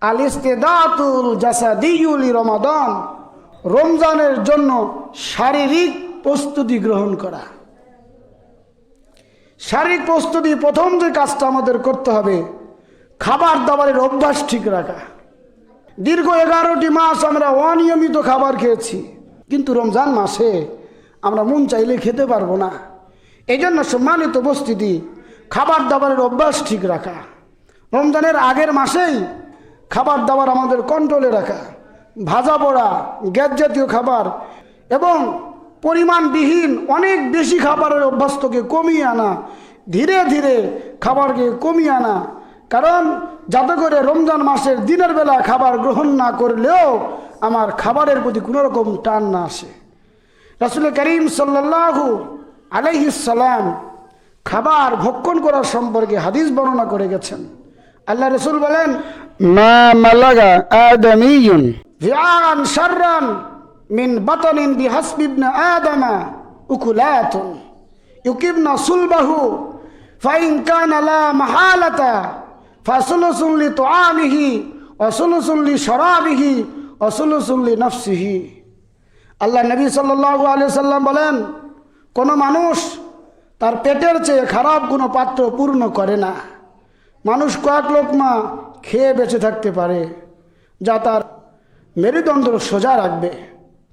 আল ইস্তিদাতুল জাসাদিয়্যু লিরমাদান, রমজানের জন্য শারীরিক প্রস্তুতি গ্রহণ করা। শারীরিক প্রস্তুতি, প্রথম যে কাজটা আমাদের করতে হবে, খাবার দাবারের অভ্যাস ঠিক রাখা। দীর্ঘ 11টি মাস আমরা অনিয়মিত খাবার খেয়েছি, কিন্তু রমজান মাসে আমরা মন চাইলে খেতে পারবো না। এই জন্য সম্মানিত উপস্থিতি, খাবার দাবারের অভ্যাস ঠিক রাখা, রমজানের আগের মাসেই খাবার দাবার আমাদের কন্ট্রোলে রাখা, ভাজা পোড়া, গ্যাস জাতীয় খাবার এবং পরিমাণবিহীন অনেক বেশি খাবারের অভ্যস্তকে কমিয়ে আনা, ধীরে ধীরে খাবারকে কমিয়ে আনা। কারণ যাতে করে রমজান মাসের দিনের বেলা খাবার গ্রহণ না করলেও আমার খাবারের প্রতি কোনো রকম টান না আসে। রাসূল করিম সাল্লাল্লাহু আলাইহিস সালাম খাবার ভক্ষণ করার সম্পর্কে হাদিস বর্ণনা করে গেছেন। আল্লাহ রাসূল বলেন, মা মালাগা আদামিয়ুন ফিআন শাররান মিন বাতানিন বিহাসবি ইবনে আদামা উকুলাতুন ইউকিবনা সুলবাহু ফাইন কানা লা মাহালাতা ফাসুলুসুন লিতুআমিহি ওয়া সুলুসুন লিশরাবিহি ওয়া সুলুসুন লিনাফসিহি। আল্লাহ নবী সাল্লাল্লাহু আলাইহি সাল্লাম বলেন, কোনো মানুষ তার পেটের চেয়ে খারাপ কোনো পাত্র পূর্ণ করে না। মানুষ কয়েক লোকমা খেয়ে বেঁচে থাকতে পারে, যা তার মেরুদণ্ড সোজা রাখবে।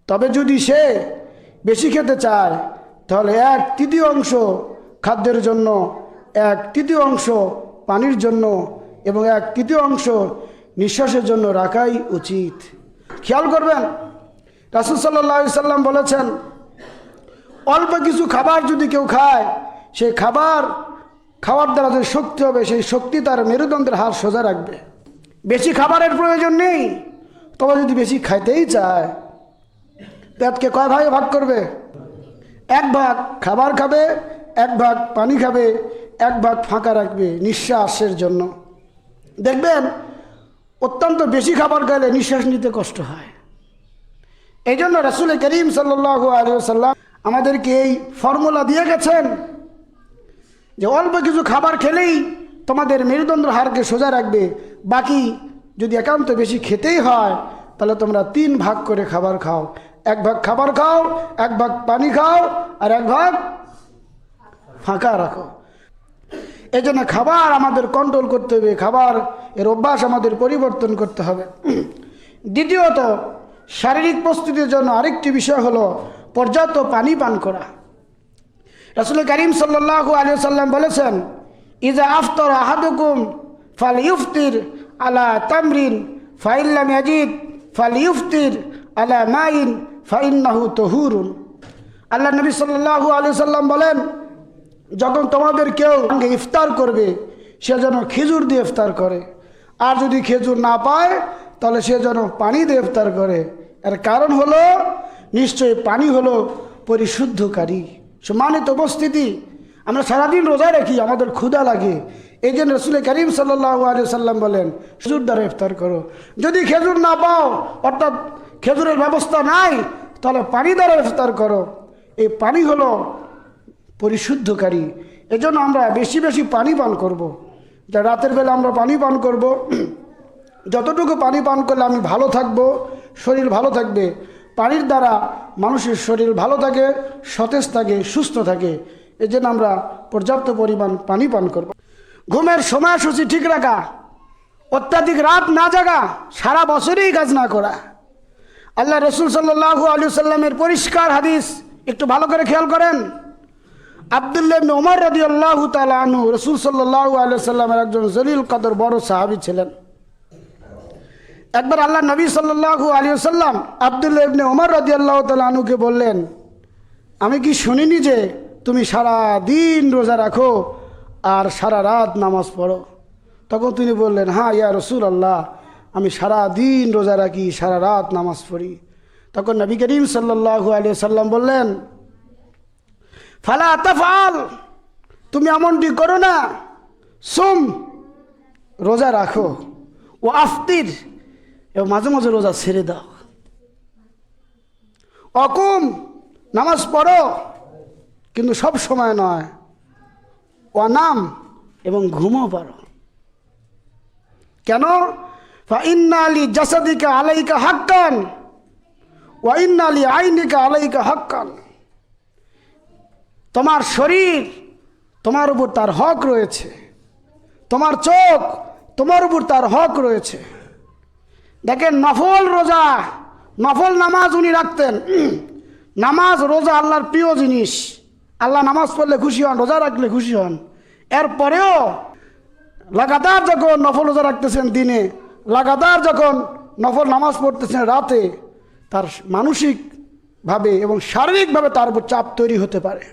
তবে যদি সে বেশি খেতে চায়, তাহলে 1/3 খাদ্যের জন্য, 1/3 পানির জন্য এবং 1/3 নিঃশ্বাসের জন্য রাখাই উচিত। খেয়াল করবেন, রাসূল সাল্লাল্লাহু আলাইহি সাল্লাম বলেছেন, অল্প কিছু খাবার যদি কেউ খায়, সেই খাবার খাওয়ার দ্বারা যে শক্তি হবে, সেই শক্তি তার মেরুদণ্ডের হাড় সোজা রাখবে। বেশি খাবারের প্রয়োজন নেই, তবে যদি বেশি খাইতেই চায়, পেটকে কয় ভাগে ভাগ করবে? 1 ভাগ খাবার খাবে, 1 ভাগ পানি খাবে, 1 ভাগ ফাঁকা রাখবে নিঃশ্বাসের জন্য। দেখবেন অত্যন্ত বেশি খাবার খেলে নিঃশ্বাস নিতে কষ্ট হয়। এই জন্য রাসূল করিম সাল্লাল্লাহু আলাইহি ওয়াসাল্লাম আমাদেরকে এই ফর্মুলা দিয়ে গেছেন যে অল্প কিছু খাবার খেলেই তোমাদের মেরুদণ্ড হাড়কে সোজা রাখবে। বাকি যদি একান্ত বেশি খেতেই হয়, তাহলে তোমরা 3 ভাগ করে খাবার খাও। 1 ভাগ খাবার খাও, 1 ভাগ পানি খাও, আর 1 ভাগ ফাঁকা রাখো। এই জন্য খাবার আমাদের কন্ট্রোল করতে হবে, খাবার এর অভ্যাস আমাদের পরিবর্তন করতে হবে। দ্বিতীয়ত, শারীরিক প্রস্তুতির জন্য আরেকটি বিষয় হলো পর্যাপ্ত পানি পান করা। রাসূল করিম সাল্লাল্লাহু আলাইহি ওয়াসাল্লাম বলেছেন, ইজা আফতারা আহাদুকুম ফালইফতির আলা তামরিন ফাইন লাম ইয়াজিদ ফালইফতির আলা মাইন ফাইন্নাহু তাহুরুন। আল্লাহ নবী সাল্লাল্লাহু আলাইহি ওয়াসাল্লাম বলেন, যখন তোমাদের কেউ ইফতার করবে, সে যেন খেজুর দিয়ে ইফতার করে, আর যদি খেজুর না পায় তাহলে সে যেন পানি দিয়ে ইফতার করে। এর কারণ হলো, নিশ্চয়ই পানি হলো পরিশুদ্ধকারী। সম্মানিত উপস্থিতি, আমরা সারাদিন রোজা রাখি, আমাদের ক্ষুধা লাগে। এই জন্য রাসূল করিম সাল্লাল্লাহু আলাইহি ওয়াসাল্লাম বলেন, খেজুর দ্বারা ইফতার করো। যদি খেজুর না পাও, অর্থাৎ খেজুরের ব্যবস্থা নাই, তাহলে পানি দ্বারা ইফতার করো। এই পানি হলো পরিশুদ্ধকারী। এজন্য আমরা বেশি বেশি পানি পান করব। যা রাতের বেলা আমরা পানি পান করব, যতটুকু পানি পান করলে আমি ভালো থাকব, শরীর ভালো থাকবে। পানির দ্বারা মানুষের শরীর ভালো থাকে, সতেজ থাকে, সুস্থ থাকে। এই জন্য আমরা পর্যাপ্ত পরিমাণ পানি পান করব। ঘুমের সময়সূচি ঠিক রাখা, অত্যাধিক রাত না জাগা, সারা বছরই কাজ না করা। আল্লাহ রাসূল সাল্লাল্লাহু আলাইহি সাল্লামের পরিষ্কার হাদিস, একটু ভালো করে খেয়াল করেন। আব্দুল্লাহ ইবনে উমর রাদিয়াল্লাহু তাআলা আনহু রাসূল সাল্লাল্লাহু আলাইহি সাল্লামের একজন জলিল কদর বড় সাহাবী ছিলেন। একবার আল্লাহ নবী সাল্লাল্লাহু আলাইহি ওয়াসাল্লাম আব্দুল্লাহ ইবনে উমর রাদিয়াল্লাহু তাআলা আনহুকে বললেন, আমি কি শুনিনি যে তুমি সারা দিন রোজা রাখো আর সারা রাত নামাজ পড়ো? তখন তিনি বললেন, হ্যাঁ ইয়া রাসূলুল্লাহ, আমি সারা দিন রোজা রাখি, সারা রাত নামাজ পড়ি। তখন নবী করিম সাল্লাল্লাহু আলাইহি ওয়াসাল্লাম বললেন, ফালা তাফআল, তুমি এমনটি করো না। সুম, রোজা রাখো, ও আফতির, এবং মাঝে মাঝে রোজা ছেড়ে দাও। অকুম, নামাজ পড়ো, কিন্তু সব সময় নয়। অনাম, এবং ঘুমও পারো। কেন? ফাইন্না লিজাসাদিকা আলাইকা হাক্কান ওয়া ইন্না লিআইনিকা আলাইকা হাক্কান। তোমার শরীর তোমার উপর তার হক রয়েছে, তোমার চোখ তোমার উপর তার হক রয়েছে। দেখেন, নফল রোজা, নফল নামাজ উনি রাখতেন। নামাজ রোজা আল্লাহর প্রিয় জিনিস। আল্লাহ নামাজ পড়লে খুশি হন, রোজা রাখলে খুশি হন। এরপরেও লাগাতার যখন নফল রোজা রাখতেছেন দিনে, লাগাতার যখন নফল নামাজ পড়তেছেন রাতে, তার মানসিকভাবে এবং শারীরিকভাবে তার উপর চাপ তৈরি হতে পারে।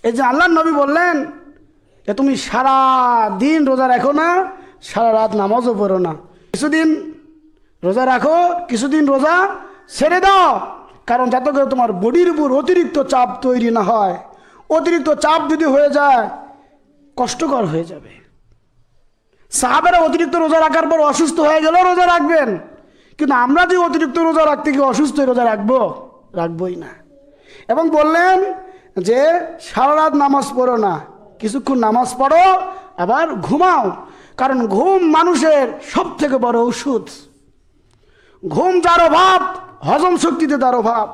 এই যে আল্লাহর নবী বললেন যে তুমি সারা দিন রোজা রাখো না, সারা রাত নামাজও পড়ো না, কিছুদিন রোজা রাখো, কিছুদিন রোজা ছেড়ে দাও, কারণ যাতে করে তোমার বডির উপর অতিরিক্ত চাপ তৈরি না হয়। অতিরিক্ত চাপ যদি হয়ে যায় কষ্টকর হয়ে যাবে। সাহাবেরা অতিরিক্ত রোজা রাখার পর অসুস্থ হয়ে গেলেও রোজা রাখবেন, কিন্তু আমরা যদি অতিরিক্ত রোজা রাখতে গিয়ে অসুস্থ হয়ে রোজা রাখবই না। এবং বললেন যে সারা রাত নামাজ পড়ো না, কিছুক্ষণ নামাজ পড়ো আবার ঘুমাও, কারণ ঘুম মানুষের সব থেকে বড় ওষুধ। ঘুম যার অভাব, হজম শক্তিতে তার অভাব।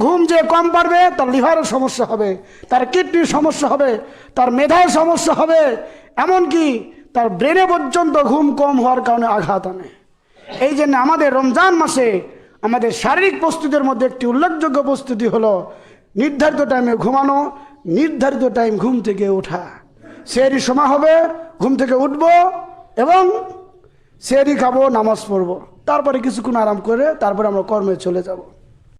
ঘুম যে কম পারবে তার লিভারের সমস্যা হবে, তার কিডনির সমস্যা হবে, তার মেধার সমস্যা হবে, এমনকি তার ব্রেনে পর্যন্ত ঘুম কম হওয়ার কারণে আঘাত আনে। এই জন্য আমাদের রমজান মাসে আমাদের শারীরিক প্রস্তুতির মধ্যে একটি উল্লেখযোগ্য প্রস্তুতি হলো নির্ধারিত টাইমে ঘুমানো, নির্ধারিত টাইম ঘুম থেকে ওঠা। সেহরির সময় হবে, ঘুম থেকে উঠব এবং সেহরি খাবো, নামাজ পড়বো, তারপরে কিছুক্ষণ আরাম করে তারপরে আমরা কর্মে চলে যাব।